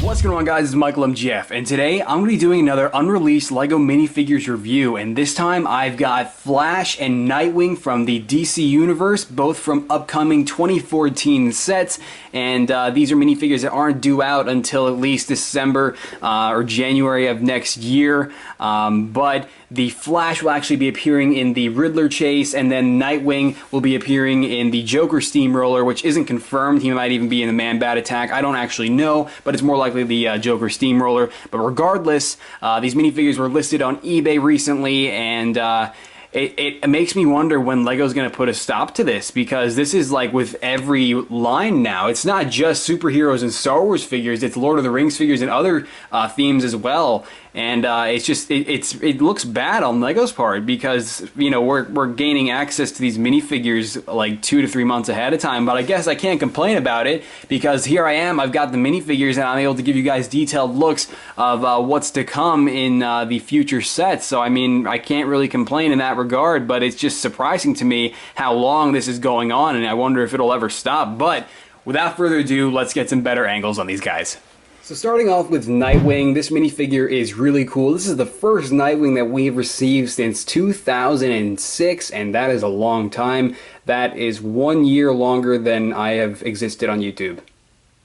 What's going on, guys? It's Michael MGF, and today I'm going to be doing another unreleased LEGO minifigures review, and this time I've got Flash and Nightwing from the DC Universe, both from upcoming 2014 sets, and these are minifigures that aren't due out until at least December or January of next year, but the Flash will actually be appearing in the Riddler chase, and then Nightwing will be appearing in the Joker Steamroller, which isn't confirmed. He might even be in the Man-Bat attack. I don't actually know, but it's more likely the Joker Steamroller. But regardless, these minifigures were listed on eBay recently, and it makes me wonder when LEGO's going to put a stop to this, because this is like with every line now. It's not just superheroes and Star Wars figures, it's Lord of the Rings figures and other themes as well. And it's just, it looks bad on LEGO's part, because, you know, we're gaining access to these minifigures like 2 to 3 months ahead of time. But I guess I can't complain about it, because here I am, I've got the minifigures, and I'm able to give you guys detailed looks of what's to come in the future sets. So I mean, I can't really complain in that regard, but it's just surprising to me how long this is going on, and I wonder if it'll ever stop. But without further ado, let's get some better angles on these guys. So starting off with Nightwing, this minifigure is really cool. This is the first Nightwing that we've received since 2006, and that is a long time. That is 1 year longer than I have existed on YouTube.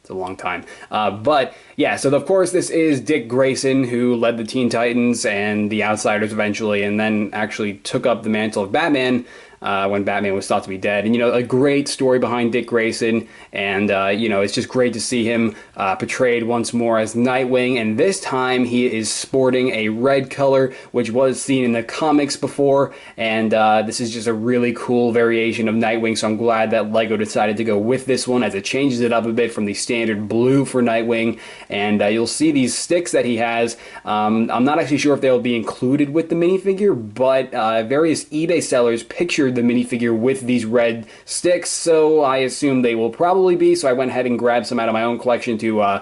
It's a long time. But yeah, so of course this is Dick Grayson, who led the Teen Titans and the Outsiders eventually, and then actually took up the mantle of Batman when Batman was thought to be dead. And, you know, a great story behind Dick Grayson, and, you know, it's just great to see him portrayed once more as Nightwing, and this time he is sporting a red color, which was seen in the comics before, and this is just a really cool variation of Nightwing, so I'm glad that LEGO decided to go with this one, as it changes it up a bit from the standard blue for Nightwing. And you'll see these sticks that he has. I'm not actually sure if they'll be included with the minifigure, but various eBay sellers pictured the minifigure with these red sticks, so I assume they will probably be, so I went ahead and grabbed some out of my own collection to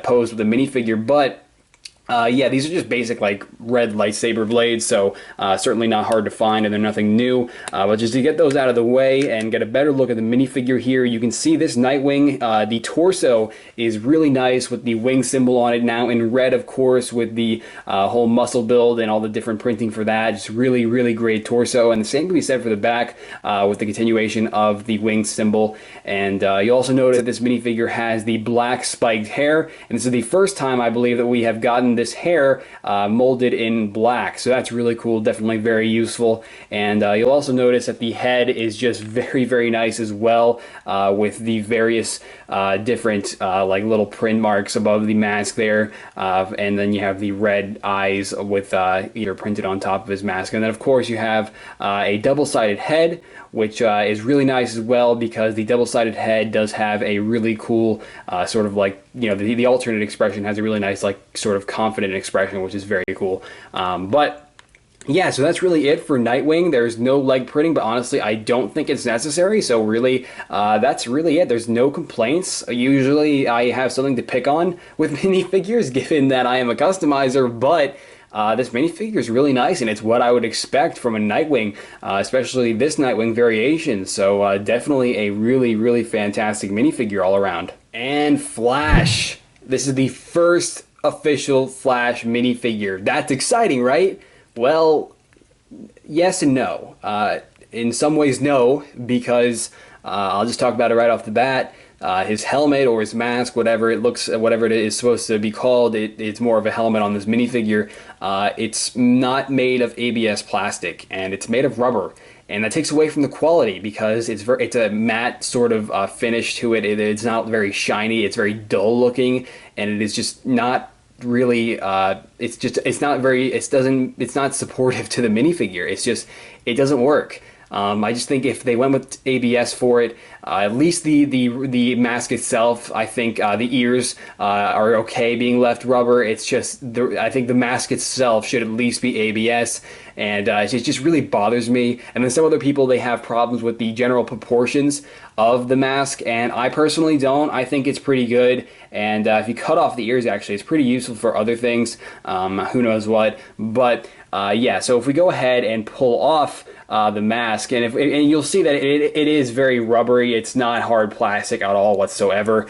pose with the minifigure. But yeah, these are just basic, like, red lightsaber blades, so certainly not hard to find, and they're nothing new. But just to get those out of the way and get a better look at the minifigure here, you can see this Nightwing. The torso is really nice with the wing symbol on it, now in red, of course, with the whole muscle build and all the different printing for that. Just really, really great torso. And the same can be said for the back with the continuation of the wing symbol. And you also notice that this minifigure has the black spiked hair, and this is the first time, I believe, that we have gotten this hair molded in black, so that's really cool, definitely very useful. And you'll also notice that the head is just very, very nice as well, with the various different like little print marks above the mask there, and then you have the red eyes with either printed on top of his mask. And then of course you have a double-sided head, which is really nice as well, because the double-sided head does have a really cool sort of, like, you know, the alternate expression has a really nice, like, sort of confident expression, which is very cool. But yeah, so that's really it for Nightwing. There's no leg printing, but honestly, I don't think it's necessary. So really, that's really it. There's no complaints. Usually I have something to pick on with minifigures, given that I am a customizer, but this minifigure is really nice, and it's what I would expect from a Nightwing, especially this Nightwing variation. So definitely a really, really fantastic minifigure all around. And Flash. This is the first official Flash minifigure. That's exciting, right? Well, yes and no. In some ways, no, because I'll just talk about it right off the bat. His helmet or his mask, whatever it looks, whatever it is supposed to be called, it's more of a helmet on this minifigure. It's not made of ABS plastic, and it's made of rubber, and that takes away from the quality, because it's a matte sort of finish to it. It's not very shiny. It's very dull looking, and it is just not really. It's not supportive to the minifigure. It doesn't work. I just think if they went with ABS for it, at least the mask itself, I think the ears are okay being left rubber. It's just, I think the mask itself should at least be ABS, and it just really bothers me. And then some other people, they have problems with the general proportions of the mask, and I personally don't. I think it's pretty good, and if you cut off the ears, actually, it's pretty useful for other things, who knows what. But yeah, so if we go ahead and pull off the mask, and you'll see that it is very rubbery. It's not hard plastic at all whatsoever.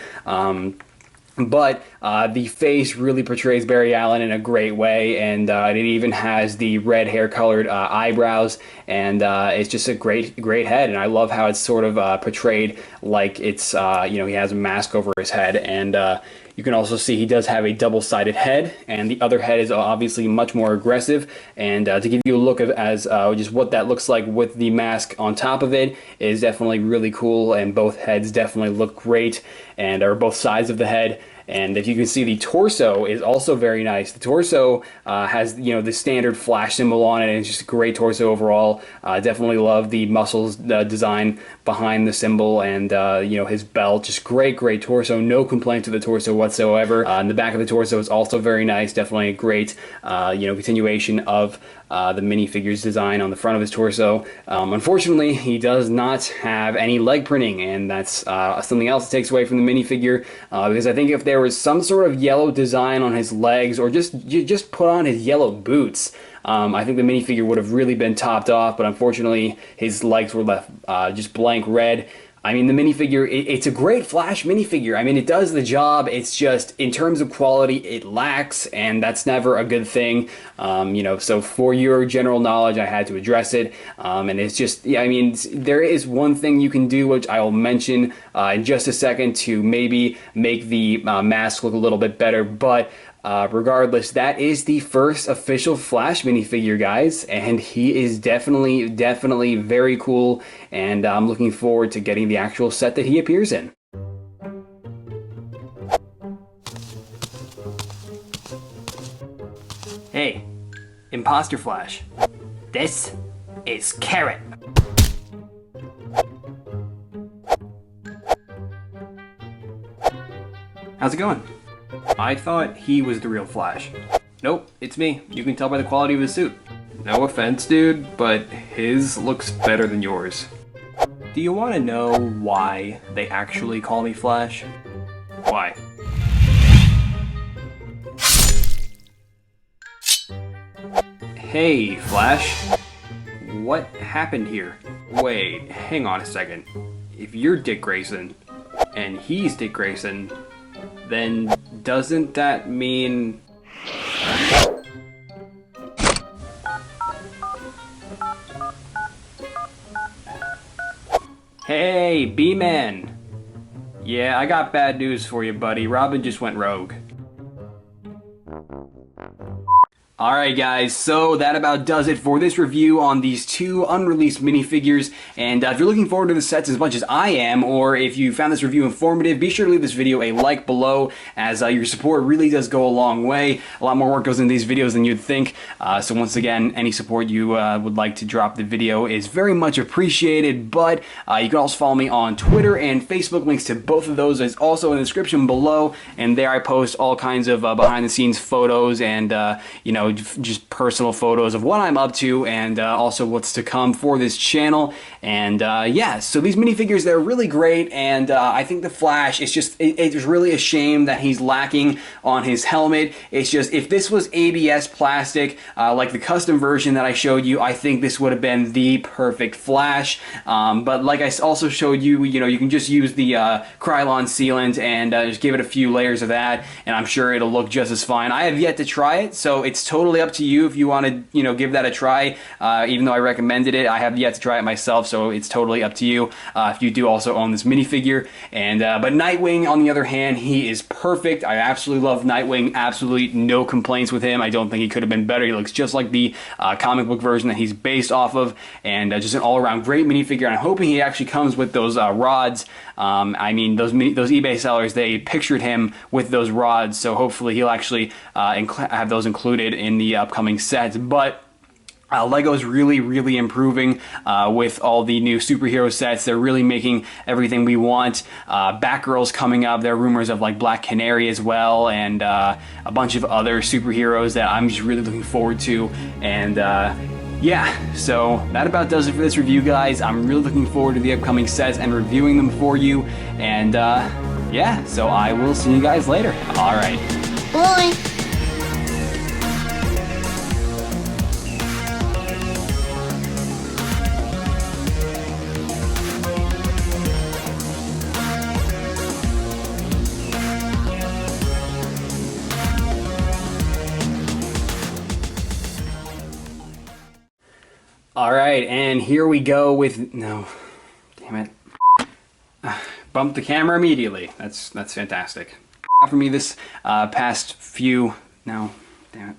But the face really portrays Barry Allen in a great way, and it even has the red hair colored eyebrows, and it's just a great head. And I love how it's sort of portrayed like it's he has a mask over his head, and you can also see he does have a double-sided head, and the other head is obviously much more aggressive. And to give you a look as just what that looks like with the mask on top of it is definitely really cool, and both heads definitely look great, and are both sides of the head. And if you can see, the torso is also very nice. The torso has the standard Flash symbol on it, and it's just a great torso overall. Definitely love the muscles design behind the symbol, and his belt. Just great torso. No complaints with the torso whatsoever. And the back of the torso is also very nice. Definitely a great continuation of the minifigures design on the front of his torso. Unfortunately, he does not have any leg printing, and that's something else that takes away from the minifigure, because I think if there was some sort of yellow design on his legs, or just put on his yellow boots, I think the minifigure would have really been topped off. But unfortunately, his legs were left just blank red. I mean, the minifigure, it's a great Flash minifigure. I mean, it does the job. It's just, in terms of quality, it lacks, and that's never a good thing. So for your general knowledge, I had to address it. And it's just, yeah, I mean, there is one thing you can do, which I will mention in just a second, to maybe make the mask look a little bit better. But regardless, that is the first official Flash minifigure, guys, and he is definitely very cool, and I'm looking forward to getting the actual set that he appears in. Hey, Impostor Flash. This is Carrot. How's it going? I thought he was the real Flash. Nope, it's me. You can tell by the quality of his suit. No offense, dude, but his looks better than yours. Do you want to know why they actually call me Flash? Why? Hey, Flash. What happened here? Wait, hang on a second. If you're Dick Grayson, and he's Dick Grayson, then doesn't that mean... Hey, B-Man! Yeah, I got bad news for you, buddy. Robin just went rogue. Alright guys, so that about does it for this review on these two unreleased minifigures. And if you're looking forward to the sets as much as I am, or if you found this review informative, be sure to leave this video a like below, as your support really does go a long way. A lot more work goes into these videos than you'd think. So once again, any support you would like to drop the video is very much appreciated. But you can also follow me on Twitter and Facebook. Links to both of those is also in the description below. And there I post all kinds of behind the scenes photos and just personal photos of what I'm up to, and also what's to come for this channel. And yeah, so these minifigures, they're really great, and I think the Flash, it's really a shame that he's lacking on his helmet. It's just, if this was ABS plastic, like the custom version that I showed you, I think this would have been the perfect Flash. But like I also showed you, you can just use the Krylon sealant and just give it a few layers of that, and I'm sure it'll look just as fine. I have yet to try it, so it's totally up to you if you want to, give that a try. Even though I recommended it, I have yet to try it myself, so it's totally up to you if you do also own this minifigure. And but Nightwing, on the other hand, he is perfect. I absolutely love Nightwing. Absolutely no complaints with him. I don't think he could have been better. He looks just like the comic book version that he's based off of, and just an all-around great minifigure. And I'm hoping he actually comes with those rods. I mean, those eBay sellers, they pictured him with those rods, so hopefully he'll actually have those included in the upcoming sets. But LEGO's really improving with all the new superhero sets. They're really making everything we want. Batgirl's coming up. There are rumors of like Black Canary as well, and a bunch of other superheroes that I'm just really looking forward to. And yeah, so that about does it for this review, guys. I'm really looking forward to the upcoming sets and reviewing them for you. And yeah, so I will see you guys later. All right. Bye. All right, and here we go with, no, damn it. Bump the camera immediately. That's fantastic. For me this past few, no, damn it.